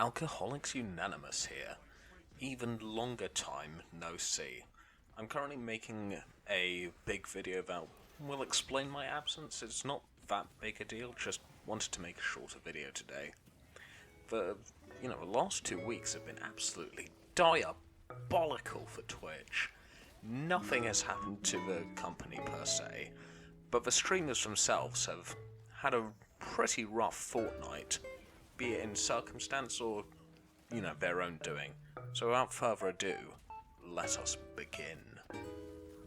Alcoholics Unanimous here. Even longer time no see. I'm currently making a big video that will explain my absence. It's not that big a deal, just wanted to make a shorter video today. The last 2 weeks have been absolutely diabolical for Twitch. Nothing has happened to the company per se, but the streamers themselves have had a pretty rough fortnight, be it in circumstance or, their own doing. So without further ado, let us begin.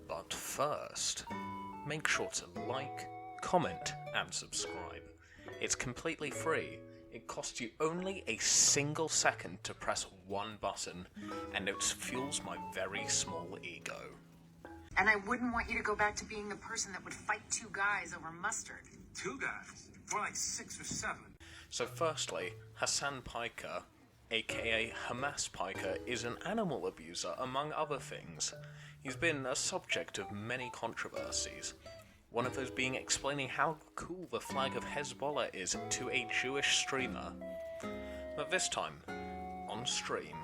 But first, make sure to like, comment, and subscribe. It's completely free. It costs you only a single second to press one button, and it fuels my very small ego. And I wouldn't want you to go back to being the person that would fight 2 guys over mustard. 2 guys? More like 6 or 7. So firstly, Hasan Piker, aka Hamas Piker, is an animal abuser, among other things. He's been a subject of many controversies. One of those being explaining how cool the flag of Hezbollah is to a Jewish streamer. But this time, on stream,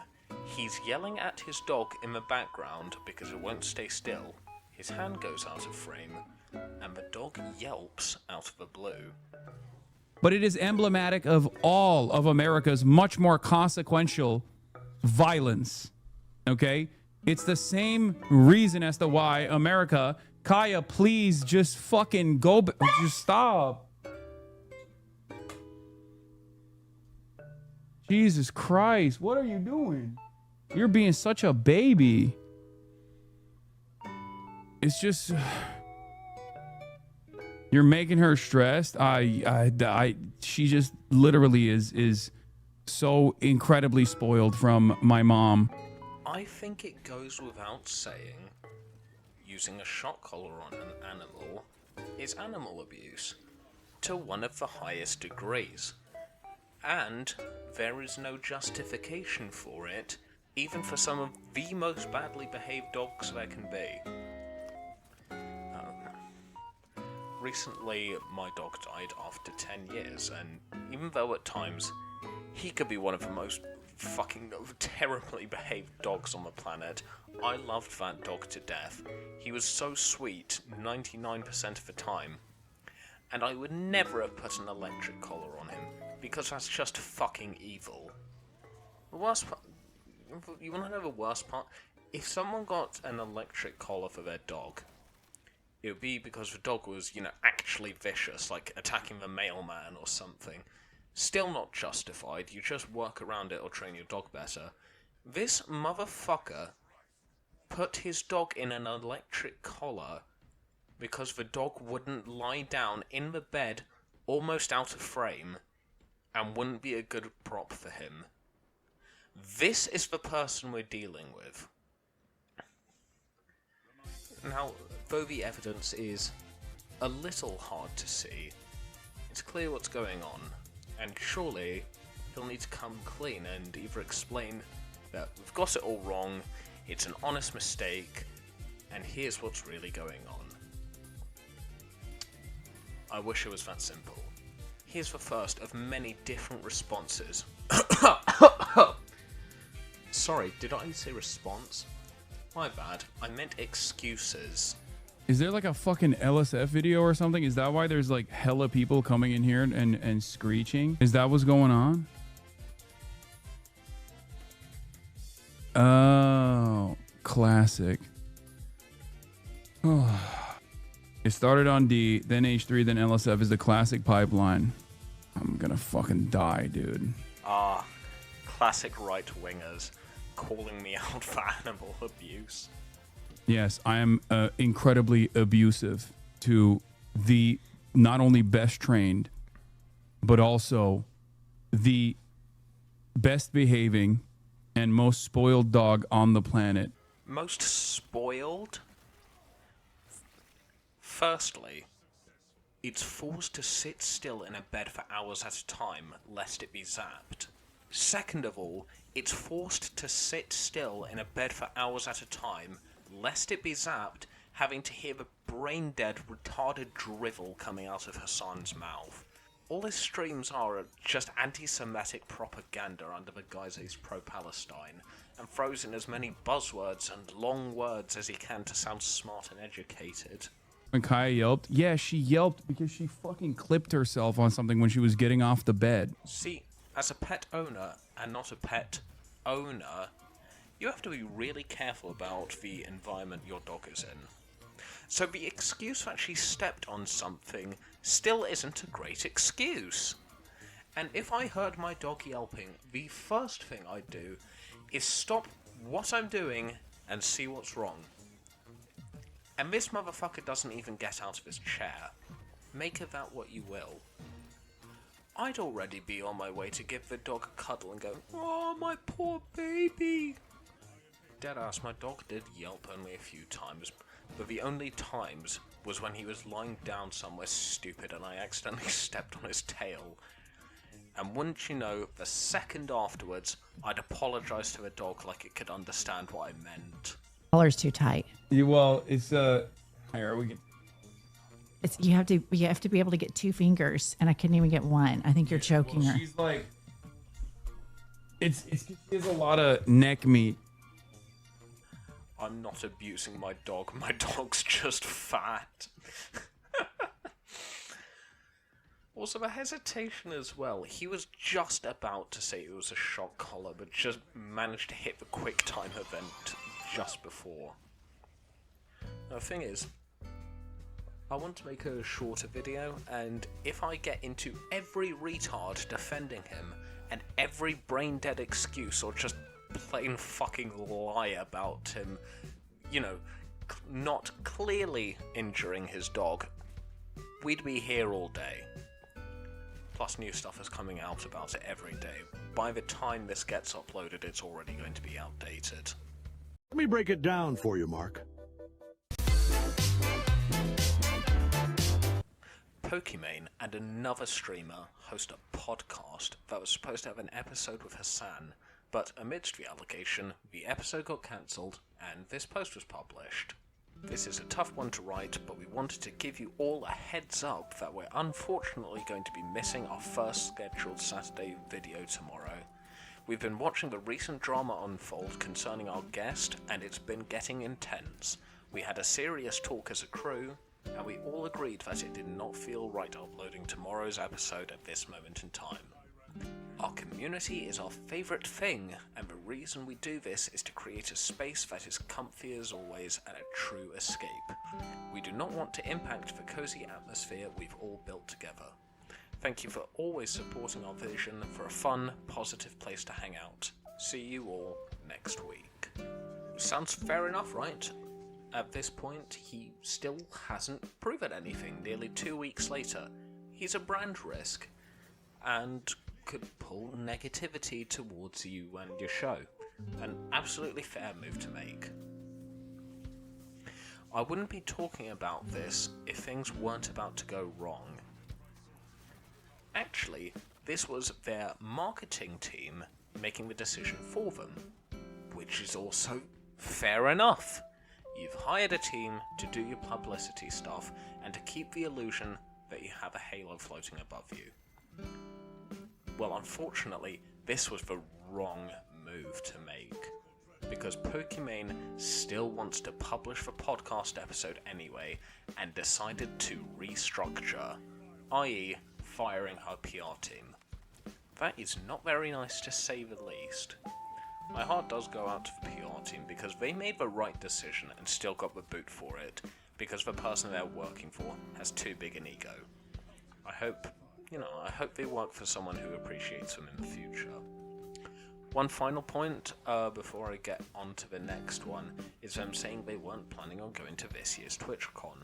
he's yelling at his dog in the background because it won't stay still. His hand goes out of frame, and the dog yelps out of the blue. But it is emblematic of all of America's much more consequential violence, okay? It's the same reason as to why America... Kaya, please just fucking go... Just stop. Jesus Christ, what are you doing? You're being such a baby. It's just... You're making her stressed. She just literally is so incredibly spoiled from my mom. I think it goes without saying, using a shock collar on an animal is animal abuse to one of the highest degrees. And there is no justification for it, even for some of the most badly behaved dogs there can be. Recently, my dog died after 10 years, and even though at times he could be one of the most fucking terribly behaved dogs on the planet, I loved that dog to death. He was so sweet 99% of the time, and I would never have put an electric collar on him, because that's just fucking evil. The worst part, you want to know the worst part? If someone got an electric collar for their dog, it would be because the dog was, actually vicious, like attacking the mailman or something. Still not justified, you just work around it or train your dog better. This motherfucker put his dog in an electric collar because the dog wouldn't lie down in the bed, almost out of frame, and wouldn't be a good prop for him. This is the person we're dealing with. Now, though the evidence is a little hard to see, it's clear what's going on, and surely he'll need to come clean and either explain that we've got it all wrong, it's an honest mistake, and here's what's really going on. I wish it was that simple. Here's the first of many different responses. Sorry, did I say response? My bad, I meant excuses. Is there like a fucking LSF video or something? Is that why there's like hella people coming in here and screeching? Is that what's going on? Oh, classic. Oh. It started on D, then H3, then LSF is the classic pipeline. I'm gonna fucking die, dude. Classic right-wingers calling me out for animal abuse. Yes, I am incredibly abusive to the not only best trained, but also the best behaving and most spoiled dog on the planet. Most spoiled? Firstly, it's forced to sit still in a bed for hours at a time, lest it be zapped. Second of all, it's forced to sit still in a bed for hours at a time, lest it be zapped, having to hear the brain-dead, retarded drivel coming out of Hasan's mouth. all his streams are just anti-Semitic propaganda under the guise that he's pro-Palestine, and throws in as many buzzwords and long words as he can to sound smart and educated. When Kaya yelped, yeah, she yelped because she fucking clipped herself on something when she was getting off the bed. See, as a pet owner, and not a pet owner, you have to be really careful about the environment your dog is in. So the excuse that she stepped on something still isn't a great excuse. And if I heard my dog yelping, the first thing I'd do is stop what I'm doing and see what's wrong. And this motherfucker doesn't even get out of his chair. Make of that what you will. I'd already be on my way to give the dog a cuddle and go, "Oh, my poor baby." Deadass, my dog did yelp only a few times, but the only times was when he was lying down somewhere stupid and I accidentally stepped on his tail. And wouldn't you know, the second afterwards, I'd apologise to the dog like it could understand what I meant. Collar's too tight. Well, it's here we can. It's you have to be able to get 2 fingers, and I couldn't even get one. I think you're choking her. She's like, it's she has a lot of neck meat. I'm not abusing my dog. My dog's just fat. Also, the hesitation as well. He was just about to say it was a shock collar, but just managed to hit the quick time event just before. The thing is, I want to make a shorter video, and if I get into every retard defending him, and every brain-dead excuse or just plain fucking lie about him, you know, not clearly injuring his dog, we'd be here all day. Plus, new stuff is coming out about it every day. By the time this gets uploaded, it's already going to be outdated. Let me break it down for you, Mark. Pokimane and another streamer host a podcast that was supposed to have an episode with Hasan, but amidst the allegation, the episode got cancelled and this post was published. This is a tough one to write, but we wanted to give you all a heads up that we're unfortunately going to be missing our first scheduled Saturday video tomorrow. We've been watching the recent drama unfold concerning our guest, and it's been getting intense. We had a serious talk as a crew, and we all agreed that it did not feel right uploading tomorrow's episode at this moment in time. Our community is our favourite thing, and the reason we do this is to create a space that is comfy as always and a true escape. We do not want to impact the cosy atmosphere we've all built together. Thank you for always supporting our vision for a fun, positive place to hang out. See you all next week. Sounds fair enough, right? At this point, he still hasn't proven anything nearly 2 weeks later. He's a brand risk, and could pull negativity towards you and your show. An absolutely fair move to make. I wouldn't be talking about this if things weren't about to go wrong. Actually, this was their marketing team making the decision for them, which is also fair enough. You've hired a team to do your publicity stuff and to keep the illusion that you have a halo floating above you. Well, unfortunately, this was the wrong move to make, because Pokimane still wants to publish the podcast episode anyway, and decided to restructure, i.e. firing her PR team. That is not very nice to say the least. My heart does go out to the PR team because they made the right decision and still got the boot for it, because the person they're working for has too big an ego. I hope they work for someone who appreciates them in the future. One final point before I get on to the next one is them saying they weren't planning on going to this year's Twitchcon.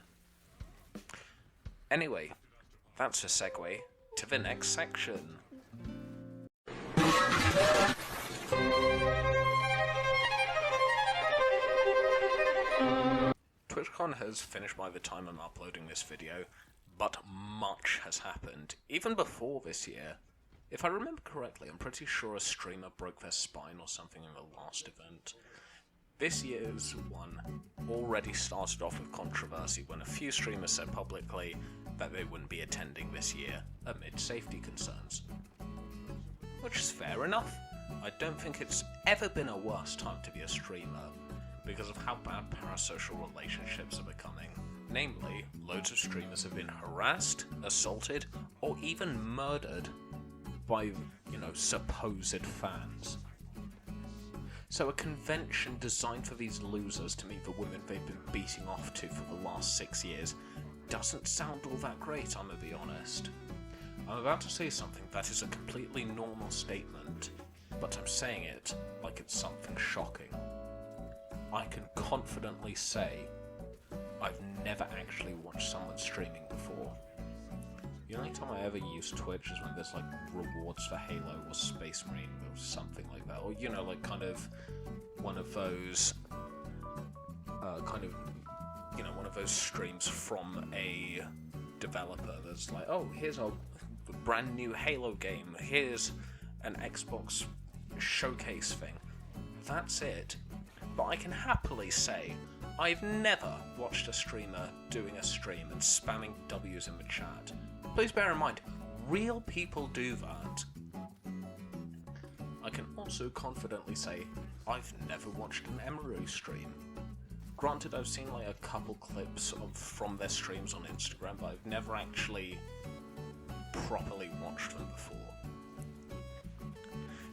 Anyway, that's a segue to the next section. Twitchcon has finished by the time I'm uploading this video, but much has happened, even before this year. If I remember correctly, I'm pretty sure a streamer broke their spine or something in the last event. This year's one already started off with controversy when a few streamers said publicly that they wouldn't be attending this year amid safety concerns. Which is fair enough. I don't think it's ever been a worse time to be a streamer because of how bad parasocial relationships are becoming. Namely, loads of streamers have been harassed, assaulted, or even murdered by, supposed fans. So a convention designed for these losers to meet the women they've been beating off to for the last 6 years doesn't sound all that great, I'm gonna be honest. I'm about to say something that is a completely normal statement, but I'm saying it like it's something shocking. I can confidently say I've never actually watched someone streaming before. The only time I ever use Twitch is when there's like rewards for Halo or Space Marine or something like that, or kind of one of those one of those streams from a developer that's like, oh, here's a brand new Halo game, here's an Xbox showcase thing. That's it. But I can happily say I've never watched a streamer doing a stream and spamming W's in the chat. Please bear in mind, real people do that. I can also confidently say I've never watched an Emiru stream. Granted, I've seen like a couple clips from their streams on Instagram, but I've never actually properly watched them before.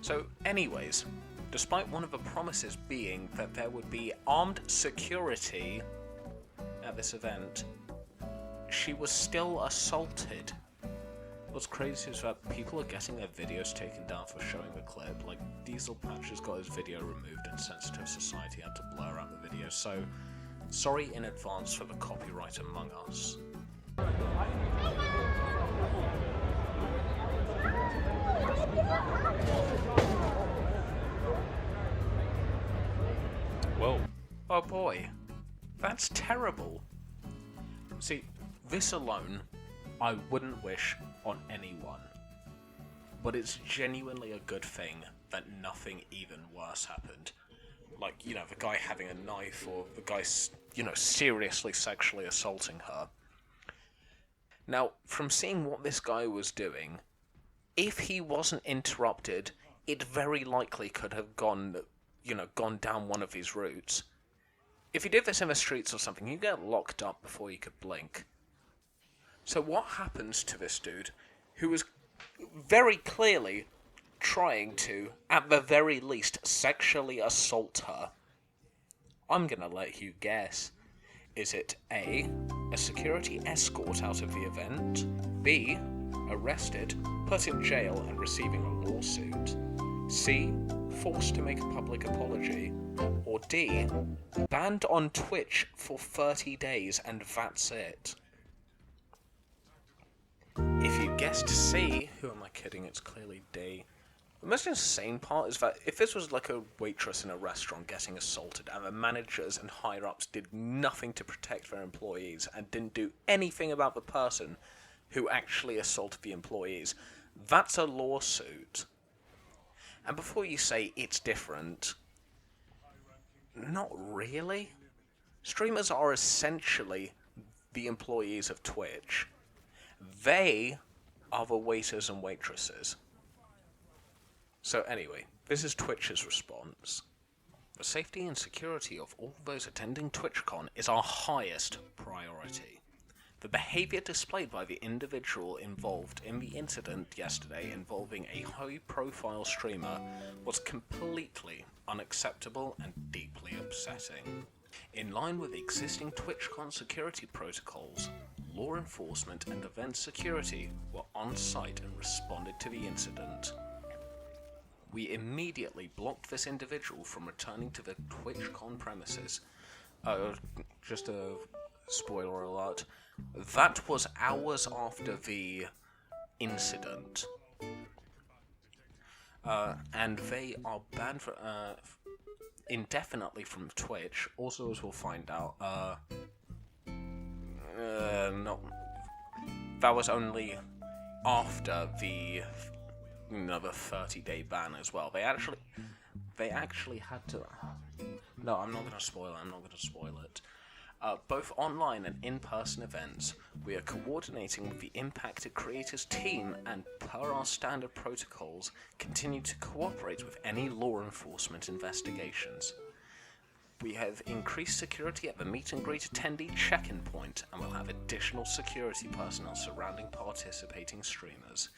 So anyways, despite one of the promises being that there would be armed security at this event, she was still assaulted. What's crazy is that people are getting their videos taken down for showing the clip. Like, Diesel Patch has got his video removed and Sensitive Society had to blur out the video, so sorry in advance for the copyright among us. Whoa. Oh boy. That's terrible. See, this alone, I wouldn't wish on anyone. But it's genuinely a good thing that nothing even worse happened. Like, the guy having a knife, or the guy, seriously sexually assaulting her. Now, from seeing what this guy was doing, if he wasn't interrupted, it very likely could have gone down one of these routes. If he did this in the streets or something, he'd get locked up before he could blink. So what happens to this dude, who was very clearly trying to, at the very least, sexually assault her? I'm gonna let you guess. Is it A, a security escort out of the event, B, arrested, put in jail and receiving a lawsuit, C, forced to make a public apology, or D, banned on Twitch for 30 days and that's it? If you guessed C, who am I kidding, it's clearly D. The most insane part is that if this was like a waitress in a restaurant getting assaulted and the managers and higher-ups did nothing to protect their employees and didn't do anything about the person who actually assaulted the employees, that's a lawsuit. And before you say it's different, not really. Streamers are essentially the employees of Twitch. They are the waiters and waitresses. So anyway, this is Twitch's response. The safety and security of all those attending Twitchcon is our highest priority. The behaviour displayed by the individual involved in the incident yesterday involving a high-profile streamer was completely unacceptable and deeply upsetting. In line with existing Twitchcon security protocols, law enforcement and event security were on site and responded to the incident. We immediately blocked this individual from returning to the TwitchCon premises. Just a spoiler alert, that was hours after the incident. And they are banned for, indefinitely from Twitch. Also, as we'll find out, that was only after the another 30-day ban as well. They actually had to. No, I'm not gonna spoil it. both online and in-person events. We are coordinating with the impacted creators team and, per our standard protocols, continue to cooperate with any law enforcement investigations. We have increased security at the meet and greet attendee check-in point and will have additional security personnel surrounding participating streamers.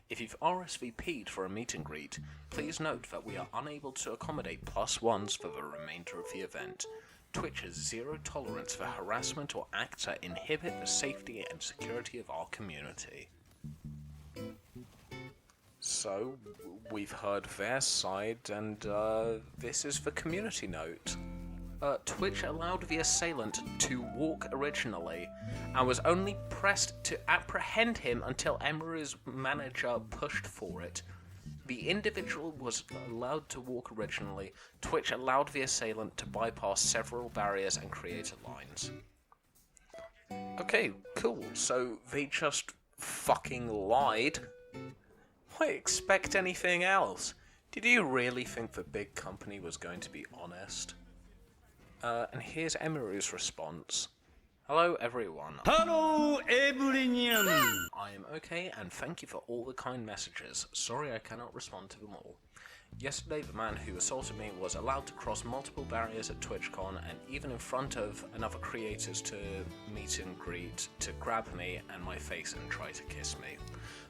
If you've RSVP'd for a meet and greet, please note that we are unable to accommodate +1s for the remainder of the event. Twitch has zero tolerance for harassment or acts that inhibit the safety and security of our community. So, we've heard their side, and this is the community note. Twitch allowed the assailant to walk originally, and was only pressed to apprehend him until Emiru's manager pushed for it. The individual was allowed to walk originally. Twitch allowed the assailant to bypass several barriers and create lines. Okay, cool. So they just fucking lied? Why expect anything else? Did you really think the big company was going to be honest? And here's Emiru's response. Hello everyone. Hello, everyone. I am okay, and thank you for all the kind messages. Sorry I cannot respond to them all. Yesterday, the man who assaulted me was allowed to cross multiple barriers at Twitchcon, and even in front of another creators to meet and greet, to grab me and my face and try to kiss me.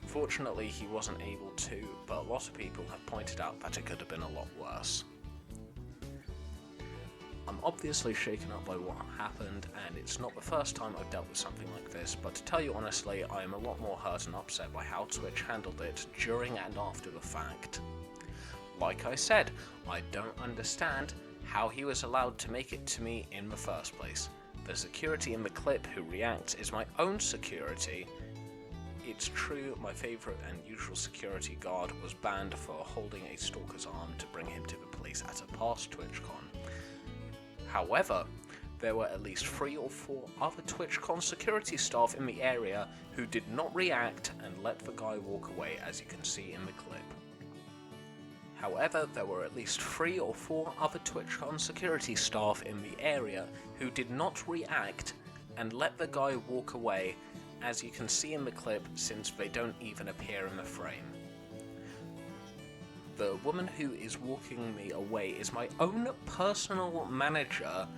Fortunately, he wasn't able to, but a lot of people have pointed out that it could have been a lot worse. I'm obviously shaken up by what happened, and it's not the first time I've dealt with something like this, but to tell you honestly, I am a lot more hurt and upset by how Twitch handled it during and after the fact. Like I said, I don't understand how he was allowed to make it to me in the first place. The security in the clip who reacts is my own security. It's true, my favourite and usual security guard was banned for holding a stalker's arm to bring him to the police at a past TwitchCon. However, there were at least 3 or 4 other TwitchCon security staff in the area who did not react and let the guy walk away, as you can see in the clip. However, there were at least 3 or 4 other TwitchCon security staff in the area who did not react and let the guy walk away, as you can see in the clip, since they don't even appear in the frame. The woman who is walking me away is my own personal manager,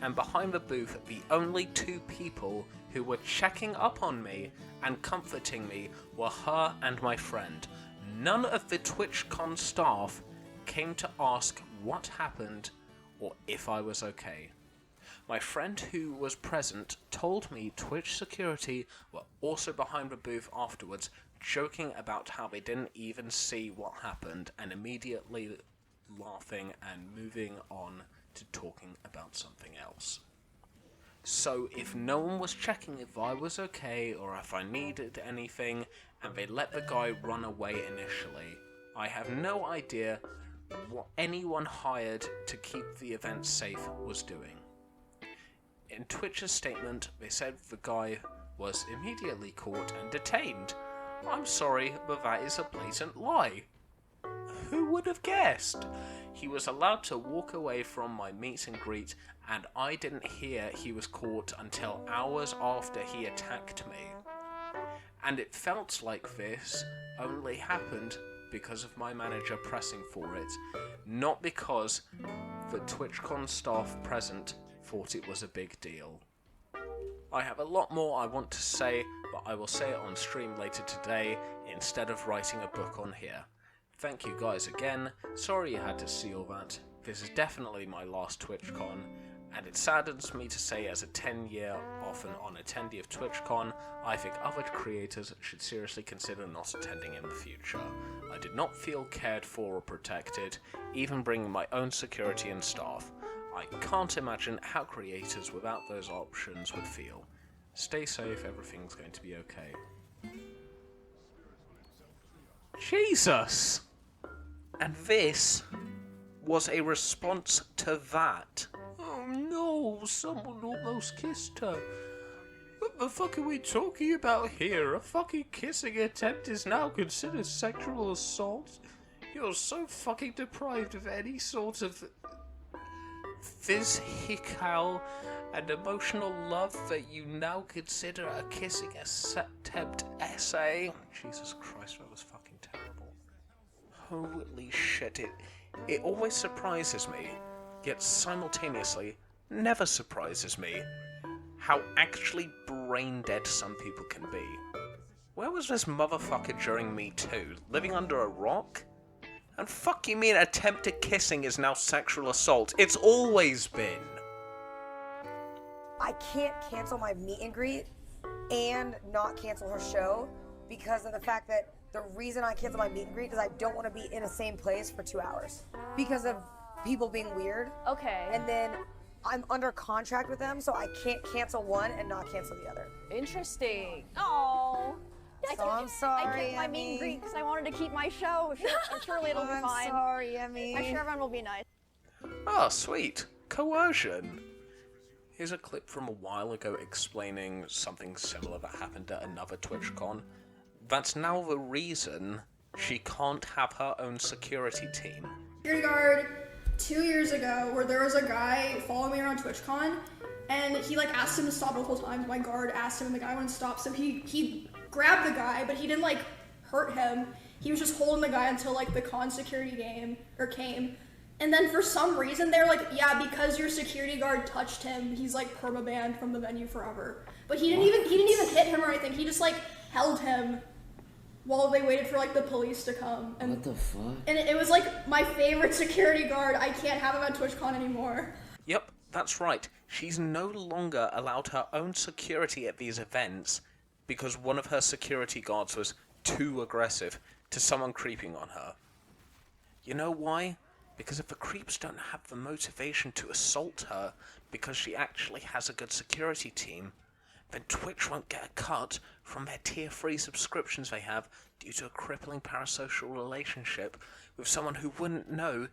and behind the booth, the only 2 people who were checking up on me and comforting me were her and my friend. None of the TwitchCon staff came to ask what happened or if I was okay. My friend who was present told me Twitch security were also behind the booth afterwards, joking about how they didn't even see what happened and immediately laughing and moving on to talking about something else. So if no one was checking if I was okay or if I needed anything and they let the guy run away initially, I have no idea what anyone hired to keep the event safe was doing. In Twitch's statement, they said the guy was immediately caught and detained. I'm sorry, but that is a blatant lie. Who would have guessed? He was allowed to walk away from my meet and greet, and I didn't hear he was caught until hours after he attacked me. And it felt like this only happened because of my manager pressing for it, not because the TwitchCon staff present thought it was a big deal. I have a lot more I want to say, but I will say it on stream later today instead of writing a book on here. Thank you guys again. Sorry you had to see all that. This is definitely my last TwitchCon, and it saddens me to say, as a 10-year off and on attendee of TwitchCon, I think other creators should seriously consider not attending in the future. I did not feel cared for or protected, even bringing my own security and staff. I can't imagine how creators without those options would feel. Stay safe, everything's going to be okay. Jesus! And this was a response to that. Oh no, someone almost kissed her. What the fuck are we talking about here? A fucking kissing attempt is now considered sexual assault? You're so fucking deprived of any sort of... physical and emotional love that you now consider a kissing attempt essay. Jesus Christ, that was fucking terrible. Holy shit, it always surprises me, yet simultaneously never surprises me, how actually brain dead some people can be. Where was this motherfucker during Me Too? Living under a rock? And fuck you mean attempted kissing is now sexual assault? It's always been. I can't cancel my meet and greet and not cancel her show because of the fact that the reason I cancel my meet and greet is I don't want to be in the same place for 2 hours because of people being weird. Okay. And then I'm under contract with them, so I can't cancel one and not cancel the other. Interesting. Oh. Yeah, So I'm sorry, I kept my meet and Emmy. greet because I wanted to keep my show. Surely it'll be I'm fine. sorry, Emmy. I'm sure everyone will be nice. Oh, sweet. Coercion. Here's a clip from a while ago explaining something similar that happened at another TwitchCon. That's now the reason she can't have her own security team. Security guard 2 years ago where there was a guy following me around TwitchCon and he like asked him to stop multiple times. My guard asked him and the guy wouldn't stop, so he grabbed the guy, but he didn't like hurt him. He was just holding the guy until like the con security came. And then for some reason they're like, yeah, because your security guard touched him, he's like permabanned from the venue forever. But he didn't even hit him or anything. He just like held him while they waited for like the police to come. And, what the fuck? And it was like my favorite security guard. I can't have him at TwitchCon anymore. Yep, that's right. She's no longer allowed her own security at these events because one of her security guards was too aggressive to someone creeping on her. You know why? Because if the creeps don't have the motivation to assault her because she actually has a good security team, then Twitch won't get a cut from their tier 3 subscriptions they have due to a crippling parasocial relationship with someone who wouldn't know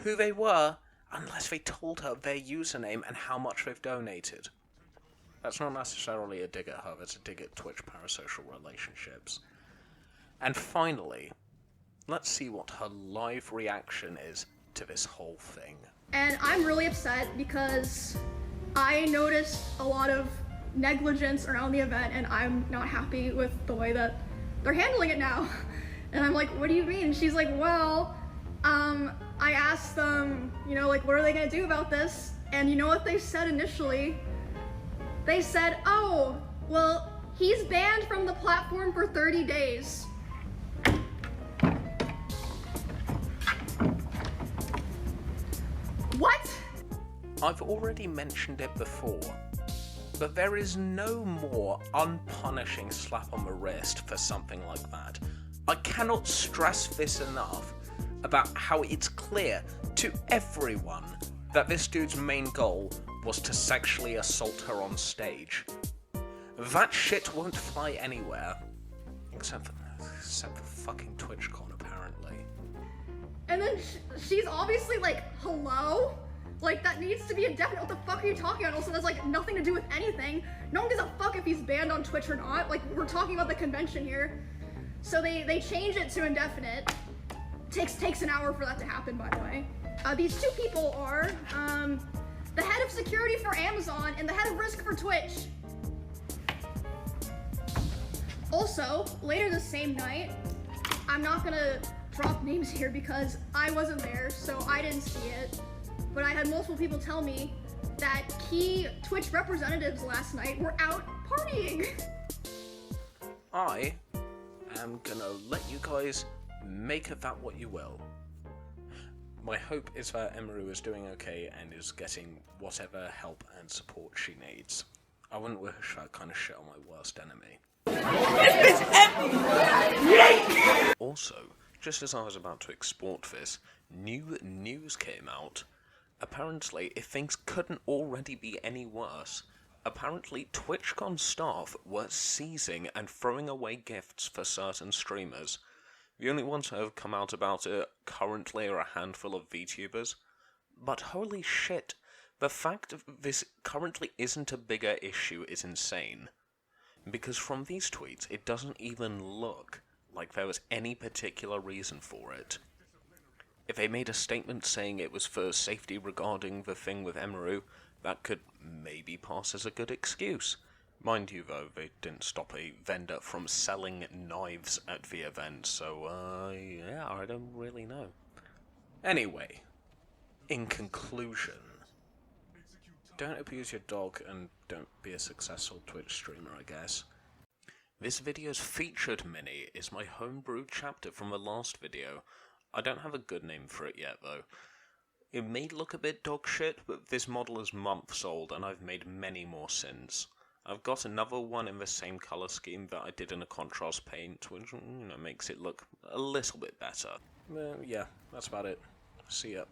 who they were unless they told her their username and how much they've donated. That's not necessarily a dig at her, that's a dig at Twitch parasocial relationships. And finally, let's see what her live reaction is to this whole thing. And I'm really upset because I noticed a lot of negligence around the event and I'm not happy with the way that they're handling it now. And I'm like, what do you mean? And she's like, well, I asked them, you know, like, what are they gonna do about this? And you know what they said initially? They said, oh, well, he's banned from the platform for 30 days. What? I've already mentioned it before, but there is no more unpunishing slap on the wrist for something like that. I cannot stress this enough about how it's clear to everyone that this dude's main goal was to sexually assault her on stage. That shit won't fly anywhere, except for fucking TwitchCon, apparently. And then she's obviously like, hello? Like, that needs to be indefinite. What the fuck are you talking about? Also, that's like nothing to do with anything. No one gives a fuck if he's banned on Twitch or not. Like, we're talking about the convention here. So they change it to indefinite. Takes an hour for that to happen, by the way. These two people are the head of security for Amazon and the head of risk for Twitch. Also, later the same night, I'm not gonna drop names here because I wasn't there, so I didn't see it. But I had multiple people tell me that key Twitch representatives last night were out partying. I am gonna let you guys make of that what you will. My hope is that Emiru is doing okay and is getting whatever help and support she needs. I wouldn't wish that kind of shit on my worst enemy. Also, just as I was about to export this, new news came out. Apparently, if things couldn't already be any worse, apparently TwitchCon staff were seizing and throwing away gifts for certain streamers. The only ones who have come out about it currently are a handful of VTubers. But holy shit, the fact that this currently isn't a bigger issue is insane. Because from these tweets, it doesn't even look like there was any particular reason for it. If they made a statement saying it was for safety regarding the thing with Emiru, that could maybe pass as a good excuse. Mind you, though, they didn't stop a vendor from selling knives at the event, so, yeah, I don't really know. Anyway, in conclusion, don't abuse your dog and don't be a successful Twitch streamer, I guess. This video's featured mini is my homebrew chapter from the last video. I don't have a good name for it yet, though. It may look a bit dog shit, but this model is months old, and I've made many more since. I've got another one in the same colour scheme that I did in a contrast paint, which, you know, makes it look a little bit better. Yeah, that's about it. See ya.